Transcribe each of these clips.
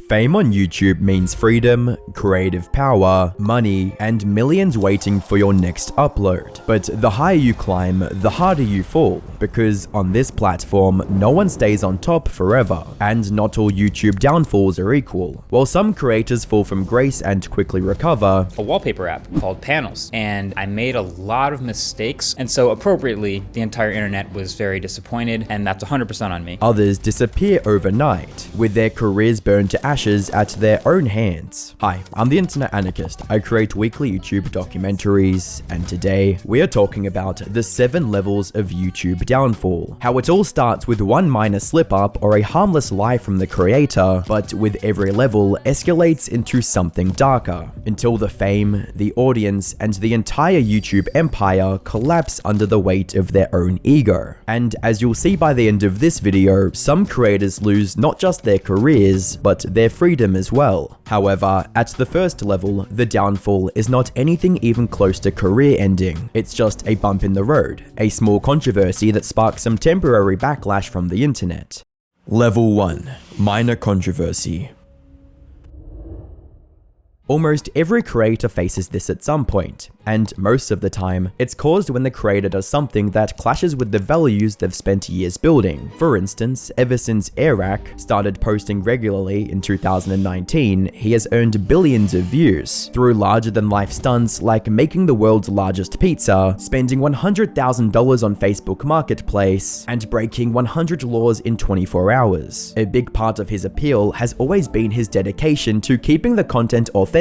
Fame on YouTube means freedom, creative power, money, and millions waiting for your next upload. But the higher you climb, the harder you fall, because on this platform, no one stays on top forever, and not all YouTube downfalls are equal. While some creators fall from grace and quickly recover, a wallpaper app called Panels, and I made a lot of mistakes, and so appropriately, the entire internet was very disappointed, and that's 100% on me. Others disappear overnight, with their careers burned to ashes at their own hands. Hi, I'm the Internet Anarchist. I create weekly YouTube documentaries, and today we are talking about the 7 levels of YouTube downfall. How it all starts with one minor slip up or a harmless lie from the creator, but with every level escalates into something darker, until the fame, the audience, and the entire YouTube empire collapse under the weight of their own ego. And as you'll see by the end of this video, some creators lose not just their careers, but their freedom as well. However, at the first level, the downfall is not anything even close to career ending. It's just a bump in the road, a small controversy that sparks some temporary backlash from the internet. Level 1. Minor controversy. Almost every creator faces this at some point, and most of the time, it's caused when the creator does something that clashes with the values they've spent years building. For instance, ever since Eric started posting regularly in 2019, he has earned billions of views through larger-than-life stunts like making the world's largest pizza, spending $100,000 on Facebook Marketplace, and breaking 100 laws in 24 hours. A big part of his appeal has always been his dedication to keeping the content authentic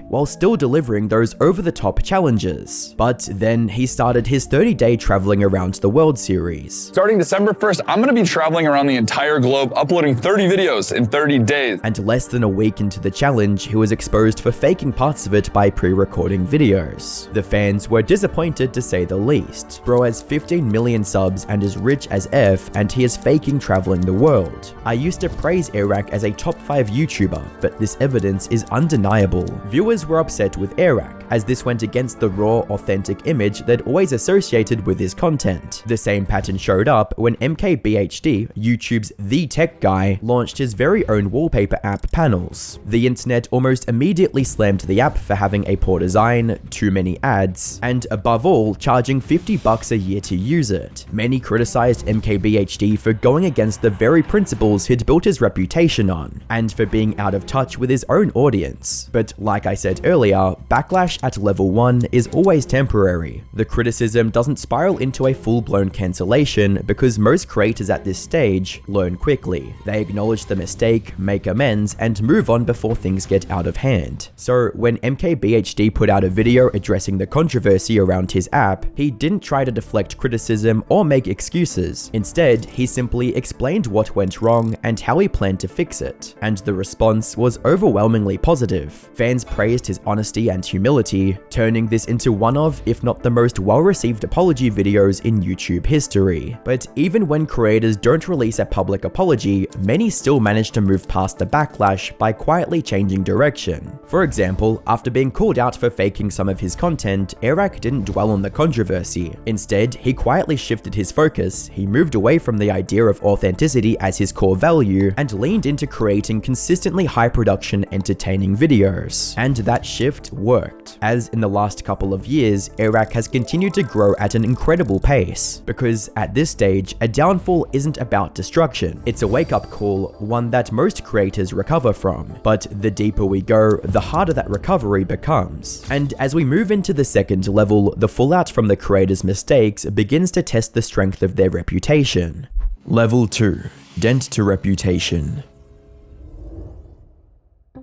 while still delivering those over-the-top challenges. But then he started his 30-day traveling around the world series. Starting December 1st, I'm going to be traveling around the entire globe, uploading 30 videos in 30 days. And less than a week into the challenge, he was exposed for faking parts of it by pre-recording videos. The fans were disappointed to say the least. Bro has 15 million subs and is rich as F, and he is faking traveling the world. I used to praise Eric as a top 5 YouTuber, but this evidence is undeniable. Viewers were upset with Eric, as this went against the raw, authentic image they'd always associated with his content. The same pattern showed up when MKBHD, YouTube's The Tech Guy, launched his very own wallpaper app Panels. The internet almost immediately slammed the app for having a poor design, too many ads, and above all, charging $50 a year to use it. Many criticized MKBHD for going against the very principles he'd built his reputation on, and for being out of touch with his own audience. But like I said earlier, backlash at level 1 is always temporary. The criticism doesn't spiral into a full-blown cancellation because most creators at this stage learn quickly. They acknowledge the mistake, make amends, and move on before things get out of hand. So when MKBHD put out a video addressing the controversy around his app, he didn't try to deflect criticism or make excuses. Instead, he simply explained what went wrong and how he planned to fix it. And the response was overwhelmingly positive. Fans praised his honesty and humility, turning this into one of, if not the most well-received apology videos in YouTube history. But even when creators don't release a public apology, many still manage to move past the backlash by quietly changing direction. For example, after being called out for faking some of his content, Eric didn't dwell on the controversy. Instead, he quietly shifted his focus. He moved away from the idea of authenticity as his core value and leaned into creating consistently high-production, entertaining videos. And that shift worked, as in the last couple of years, Eric has continued to grow at an incredible pace, because at this stage, a downfall isn't about destruction. It's a wake-up call, one that most creators recover from. But the deeper we go, the harder that recovery becomes. And as we move into the second level, the fallout from the creator's mistakes begins to test the strength of their reputation. Level 2. Dent to reputation.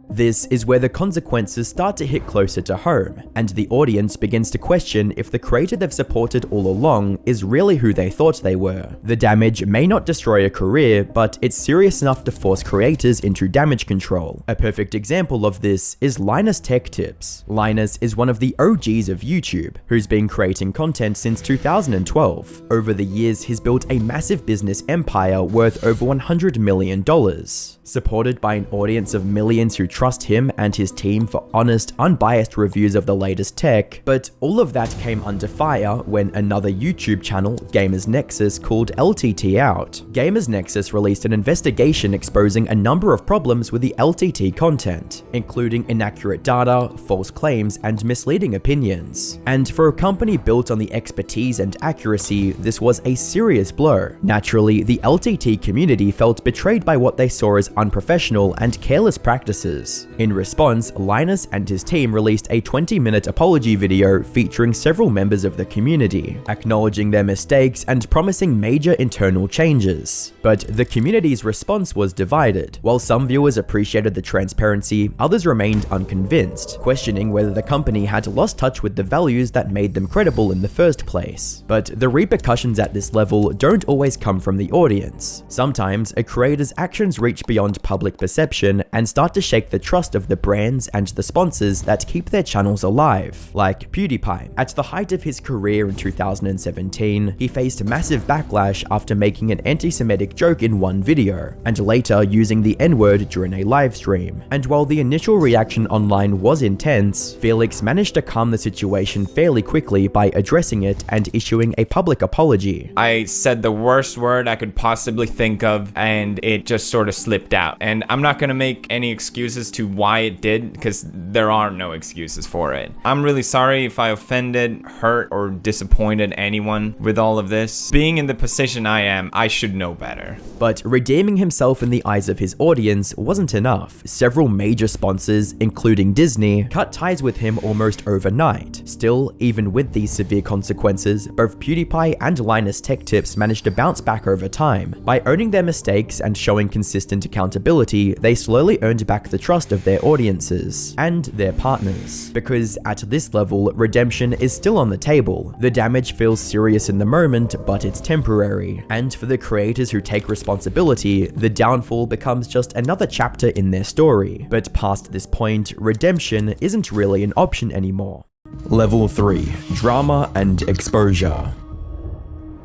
This is where the consequences start to hit closer to home, and the audience begins to question if the creator they've supported all along is really who they thought they were. The damage may not destroy a career, but it's serious enough to force creators into damage control. A perfect example of this is Linus Tech Tips. Linus is one of the OGs of YouTube, who's been creating content since 2012. Over the years, he's built a massive business empire worth over $100 million. Supported by an audience of millions who trust him and his team for honest, unbiased reviews of the latest tech, but all of that came under fire when another YouTube channel, Gamers Nexus, called LTT out. Gamers Nexus released an investigation exposing a number of problems with the LTT content, including inaccurate data, false claims, and misleading opinions. And for a company built on the expertise and accuracy, this was a serious blow. Naturally, the LTT community felt betrayed by what they saw as unprofessional and careless practices. In response, Linus and his team released a 20-minute apology video featuring several members of the community, acknowledging their mistakes and promising major internal changes. But the community's response was divided. While some viewers appreciated the transparency, others remained unconvinced, questioning whether the company had lost touch with the values that made them credible in the first place. But the repercussions at this level don't always come from the audience. Sometimes a creator's actions reach beyond public perception and start to shake the trust of the brands and the sponsors that keep their channels alive. Like PewDiePie. At the height of his career in 2017, he faced massive backlash after making an anti-Semitic joke in one video, and later using the N-word during a live stream. And while the initial reaction online was intense, Felix managed to calm the situation fairly quickly by addressing it and issuing a public apology. I said the worst word I could possibly think of, and it just sort of slipped out. And I'm not gonna make any excuses to why it did, because there are no excuses for it. I'm really sorry if I offended, hurt, or disappointed anyone with all of this. Being in the position I am, I should know better. But redeeming himself in the eyes of his audience wasn't enough. Several major sponsors, including Disney, cut ties with him almost overnight. Still, even with these severe consequences, both PewDiePie and Linus Tech Tips managed to bounce back over time. By owning their mistakes and showing consistent accountability, they slowly earned back the trust of their audiences and their partners. Because at this level, redemption is still on the table. The damage feels serious in the moment, but it's temporary. And for the creators who take responsibility, the downfall becomes just another chapter in their story. But past this point, redemption isn't really an option anymore. Level 3. Drama and exposure.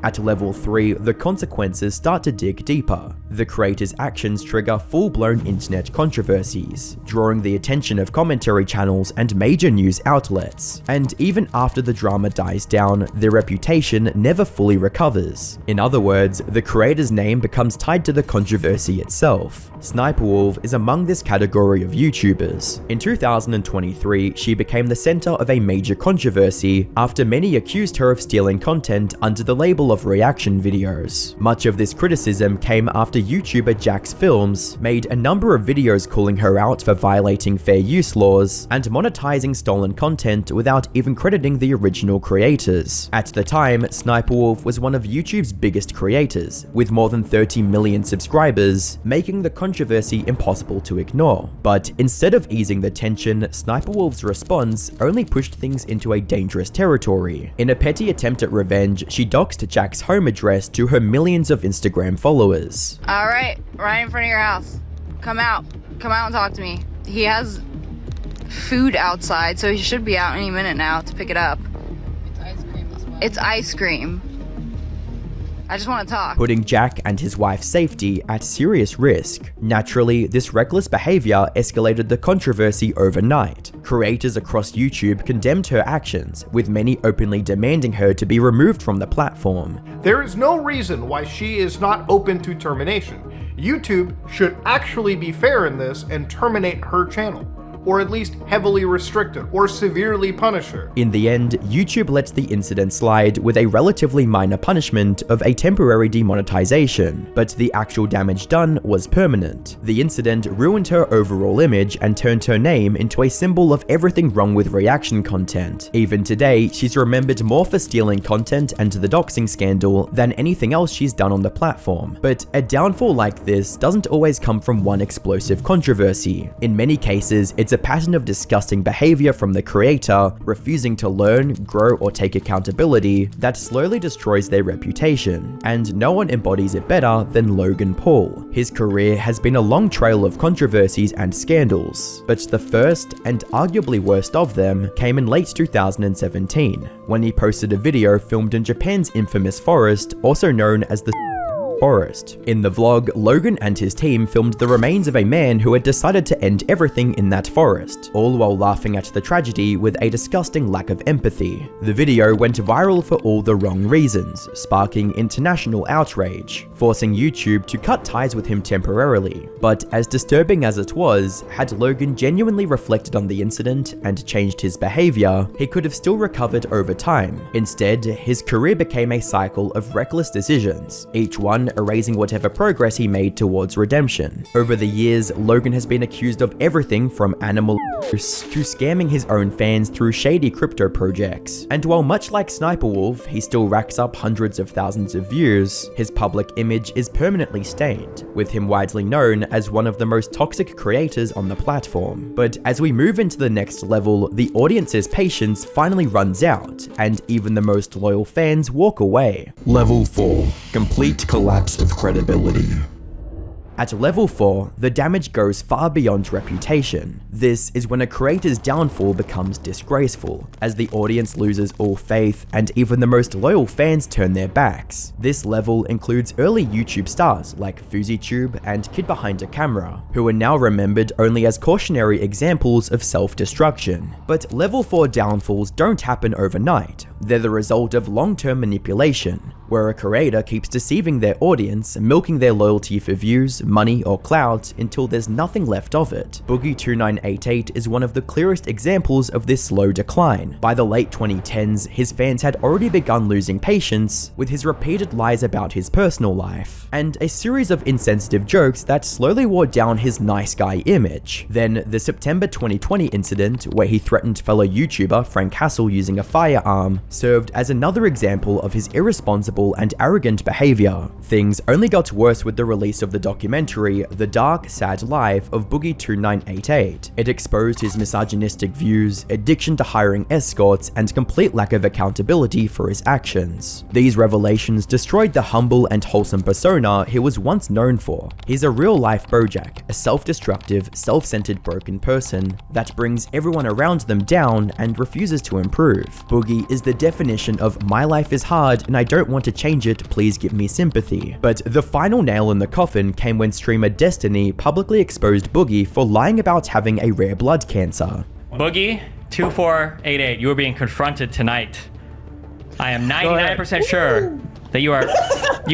At level 3, the consequences start to dig deeper. The creator's actions trigger full-blown internet controversies, drawing the attention of commentary channels and major news outlets. And even after the drama dies down, their reputation never fully recovers. In other words, the creator's name becomes tied to the controversy itself. Sniperwolf is among this category of YouTubers. In 2023, she became the center of a major controversy after many accused her of stealing content under the label of reaction videos. Much of this criticism came after YouTuber Jax Films made a number of videos calling her out for violating fair use laws and monetizing stolen content without even crediting the original creators. At the time, Sniperwolf was one of YouTube's biggest creators, with more than 30 million subscribers, making the controversy impossible to ignore. But instead of easing the tension, Sniperwolf's response only pushed things into a dangerous territory. In a petty attempt at revenge, she doxed Jack's home address to her millions of Instagram followers. All right in front of your house. Come out and talk to me. He has food outside, so he should be out any minute now to pick it up. It's ice cream as well. It's ice cream. I just want to talk. Putting Jack and his wife's safety at serious risk. Naturally, this reckless behavior escalated the controversy overnight. Creators across YouTube condemned her actions, with many openly demanding her to be removed from the platform. There is no reason why she is not open to termination. YouTube should actually be fair in this and terminate her channel, or at least heavily restrict it, or severely punish her. In the end, YouTube lets the incident slide with a relatively minor punishment of a temporary demonetization, but the actual damage done was permanent. The incident ruined her overall image and turned her name into a symbol of everything wrong with reaction content. Even today, she's remembered more for stealing content and the doxing scandal than anything else she's done on the platform. But a downfall like this doesn't always come from one explosive controversy. In many cases, it's a pattern of disgusting behavior from the creator, refusing to learn, grow, or take accountability that slowly destroys their reputation. And no one embodies it better than Logan Paul. His career has been a long trail of controversies and scandals, but the first and arguably worst of them came in late 2017, when he posted a video filmed in Japan's infamous forest, also known as the forest. In the vlog, Logan and his team filmed the remains of a man who had decided to end everything in that forest, all while laughing at the tragedy with a disgusting lack of empathy. The video went viral for all the wrong reasons, sparking international outrage, forcing YouTube to cut ties with him temporarily. But as disturbing as it was, had Logan genuinely reflected on the incident and changed his behavior, he could have still recovered over time. Instead, his career became a cycle of reckless decisions, each one erasing whatever progress he made towards redemption. Over the years, Logan has been accused of everything from animal abuse to scamming his own fans through shady crypto projects. And while much like Sniper Wolf, he still racks up hundreds of thousands of views, his public image is permanently stained, with him widely known as one of the most toxic creators on the platform. But as we move into the next level, the audience's patience finally runs out, and even the most loyal fans walk away. Level 4. Complete collapse of credibility. At level 4, the damage goes far beyond reputation. This is when a creator's downfall becomes disgraceful, as the audience loses all faith and even the most loyal fans turn their backs. This level includes early YouTube stars like FuziTube and Kid Behind a Camera, who are now remembered only as cautionary examples of self-destruction. But level 4 downfalls don't happen overnight. They're the result of long-term manipulation, where a creator keeps deceiving their audience, milking their loyalty for views, money, or clout until there's nothing left of it. Boogie2988 is one of the clearest examples of this slow decline. By the late 2010s, his fans had already begun losing patience with his repeated lies about his personal life, and a series of insensitive jokes that slowly wore down his nice guy image. Then, the September 2020 incident, where he threatened fellow YouTuber Frank Hassel using a firearm, served as another example of his irresponsible and arrogant behavior. Things only got worse with the release of the documentary The Dark, Sad Life of Boogie2988. It exposed his misogynistic views, addiction to hiring escorts, and complete lack of accountability for his actions. These revelations destroyed the humble and wholesome persona he was once known for. He's a real-life Bojack, a self-destructive, self-centered broken person that brings everyone around them down and refuses to improve. Boogie is the definition of "my life is hard and I don't want to change it, please give me sympathy." But the final nail in the coffin came when streamer Destiny publicly exposed Boogie for lying about having a rare blood cancer. Boogie2488, you are being confronted tonight. I am 99% sure that you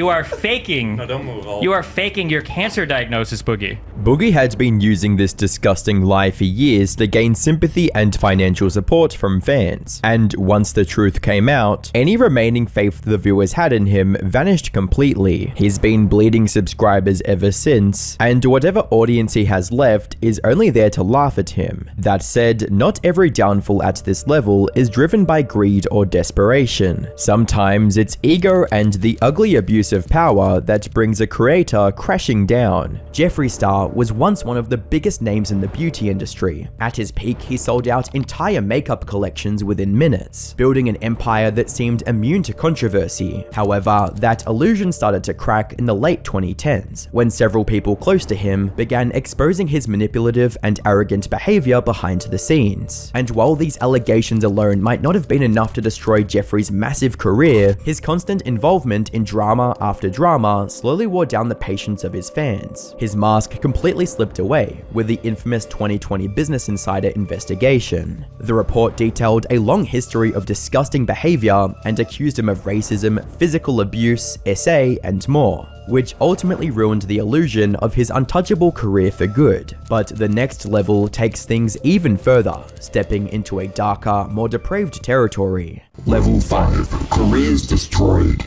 are faking. No, don't move. You are faking your cancer diagnosis, Boogie. Boogie had been using this disgusting lie for years to gain sympathy and financial support from fans. And once the truth came out, any remaining faith the viewers had in him vanished completely. He's been bleeding subscribers ever since, and whatever audience he has left is only there to laugh at him. That said, not every downfall at this level is driven by greed or desperation. Sometimes it's ego and the ugly abuse of power that brings a creator crashing down. Jeffree Star was once one of the biggest names in the beauty industry. At his peak, he sold out entire makeup collections within minutes, building an empire that seemed immune to controversy. However, that illusion started to crack in the late 2010s, when several people close to him began exposing his manipulative and arrogant behavior behind the scenes. And while these allegations alone might not have been enough to destroy Jeffree's massive career, his constant involvement in drama after drama slowly wore down the patience of his fans. His mask completely slipped away with the infamous 2020 Business Insider investigation. The report detailed a long history of disgusting behavior and accused him of racism, physical abuse, SA, and more, which ultimately ruined the illusion of his untouchable career for good. But the next level takes things even further, stepping into a darker, more depraved territory. Level 5. Careers destroyed.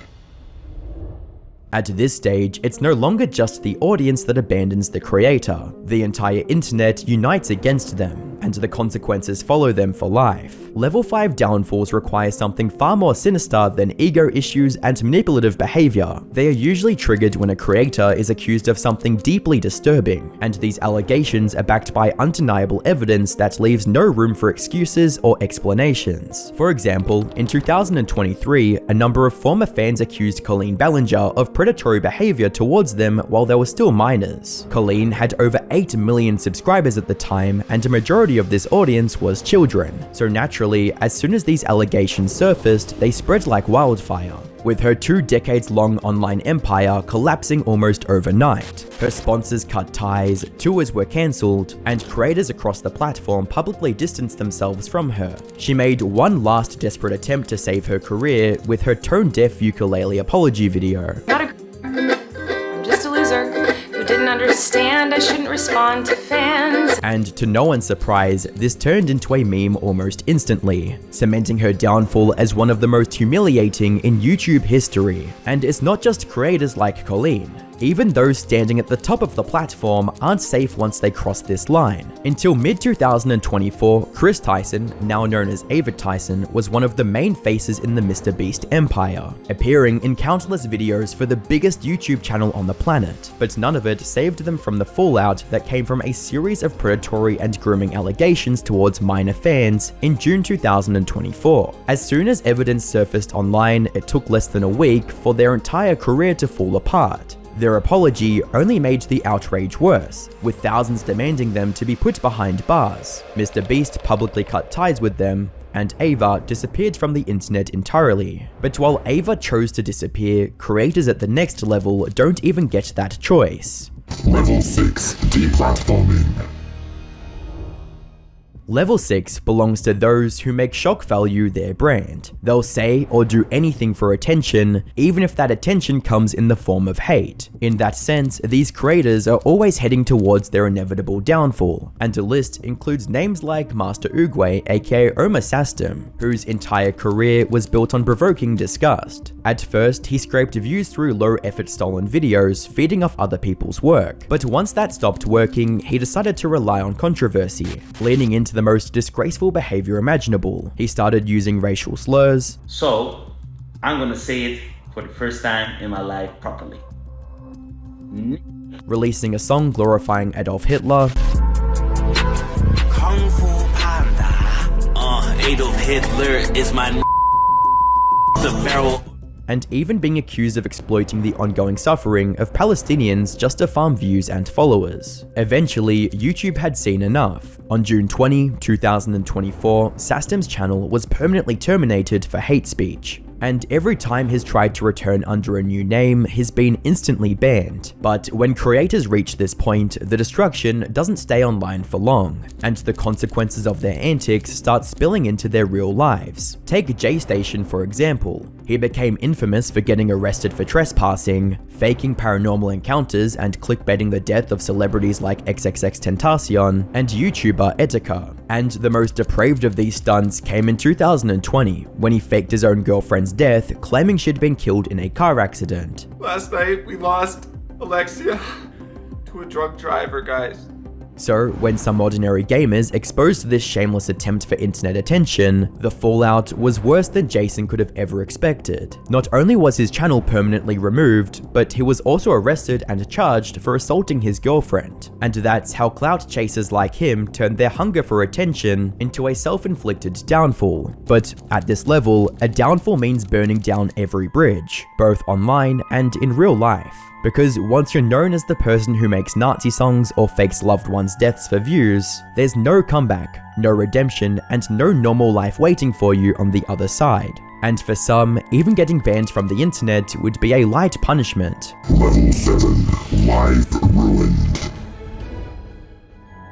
At this stage, it's no longer just the audience that abandons the creator. The entire internet unites against them, and the consequences follow them for life. Level 5 downfalls require something far more sinister than ego issues and manipulative behavior. They are usually triggered when a creator is accused of something deeply disturbing, and these allegations are backed by undeniable evidence that leaves no room for excuses or explanations. For example, in 2023, a number of former fans accused Colleen Ballinger of predatory behavior towards them while they were still minors. Colleen had over 8 million subscribers at the time, and a majority majority of this audience was children, so naturally, as soon as these allegations surfaced, they spread like wildfire, with her 2 decades-long online empire collapsing almost overnight. Her sponsors cut ties, tours were cancelled, and creators across the platform publicly distanced themselves from her. She made one last desperate attempt to save her career with her tone-deaf ukulele apology video. I'm just a loser who didn't understand I shouldn't respond to fans. And to no one's surprise, this turned into a meme almost instantly, cementing her downfall as one of the most humiliating in YouTube history. And it's not just creators like Colleen. Even those standing at the top of the platform aren't safe once they cross this line. Until mid-2024, Chris Tyson, now known as Ava Tyson, was one of the main faces in the MrBeast empire, appearing in countless videos for the biggest YouTube channel on the planet, but none of it saved them from the fallout that came from a series of predatory and grooming allegations towards minor fans in June 2024. As soon as evidence surfaced online, it took less than a week for their entire career to fall apart. Their apology only made the outrage worse, with thousands demanding them to be put behind bars. MrBeast publicly cut ties with them, and Ava disappeared from the internet entirely. But while Ava chose to disappear, creators at the next level don't even get that choice. Level 6 deplatforming. Level 6 belongs to those who make shock value their brand. They'll say or do anything for attention, even if that attention comes in the form of hate. In that sense, these creators are always heading towards their inevitable downfall, and the list includes names like Master Oogway aka Omar Sastam, whose entire career was built on provoking disgust. At first, he scraped views through low-effort stolen videos, feeding off other people's work. But once that stopped working, he decided to rely on controversy, leaning into the most disgraceful behavior imaginable. He started using racial slurs. So, I'm gonna say it for the first time in my life properly. Releasing a song glorifying Adolf Hitler. Kung Fu Panda. Adolf Hitler is my the barrel. And even being accused of exploiting the ongoing suffering of Palestinians just to farm views and followers. Eventually, YouTube had seen enough. On June 20, 2024, Sastam's channel was permanently terminated for hate speech. And every time he's tried to return under a new name, he's been instantly banned. But when creators reach this point, the destruction doesn't stay online for long, and the consequences of their antics start spilling into their real lives. Take J-Station for example. He became infamous for getting arrested for trespassing, faking paranormal encounters and clickbaiting the death of celebrities like XXXTentacion and YouTuber Etika. And the most depraved of these stunts came in 2020, when he faked his own girlfriend's death, claiming she'd been killed in a car accident. Last night we lost Alexia to a drunk driver, guys. So, when some ordinary gamers exposed this shameless attempt for internet attention, the fallout was worse than Jason could have ever expected. Not only was his channel permanently removed, but he was also arrested and charged for assaulting his girlfriend. And that's how clout chasers like him turned their hunger for attention into a self-inflicted downfall. But at this level, a downfall means burning down every bridge, both online and in real life. Because once you're known as the person who makes Nazi songs or fakes loved ones' deaths for views, there's no comeback, no redemption, and no normal life waiting for you on the other side. And for some, even getting banned from the internet would be a light punishment. Level 7 Life Ruined.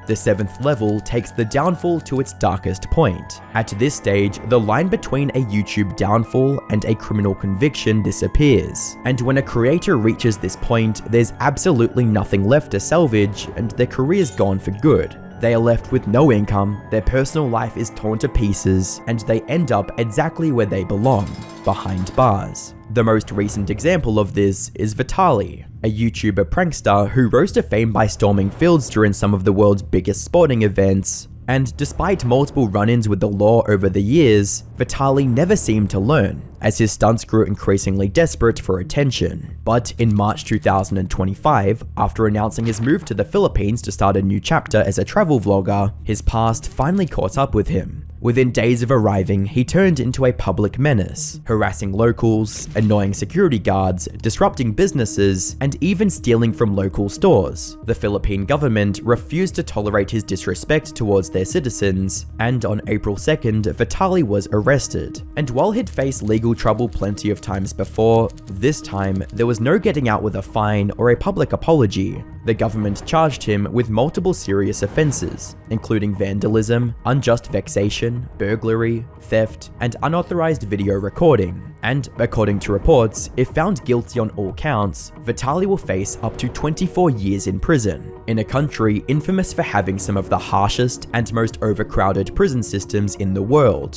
The 7th level takes the downfall to its darkest point. At this stage, the line between a YouTube downfall and a criminal conviction disappears. And when a creator reaches this point, there's absolutely nothing left to salvage and their career's gone for good. They are left with no income, their personal life is torn to pieces, and they end up exactly where they belong, behind bars. The most recent example of this is Vitaly, a YouTuber prankster who rose to fame by storming fields during some of the world's biggest sporting events. And despite multiple run-ins with the law over the years, Vitaly never seemed to learn, as his stunts grew increasingly desperate for attention. But in March 2025, after announcing his move to the Philippines to start a new chapter as a travel vlogger, his past finally caught up with him. Within days of arriving, he turned into a public menace, harassing locals, annoying security guards, disrupting businesses, and even stealing from local stores. The Philippine government refused to tolerate his disrespect towards their citizens, and on April 2nd, Vitaly was arrested. And while he'd faced legal trouble plenty of times before, this time there was no getting out with a fine or a public apology. The government charged him with multiple serious offenses, including vandalism, unjust vexation, burglary, theft, and unauthorized video recording. And according to reports, if found guilty on all counts, Vitaly will face up to 24 years in prison, in a country infamous for having some of the harshest and most overcrowded prison systems in the world.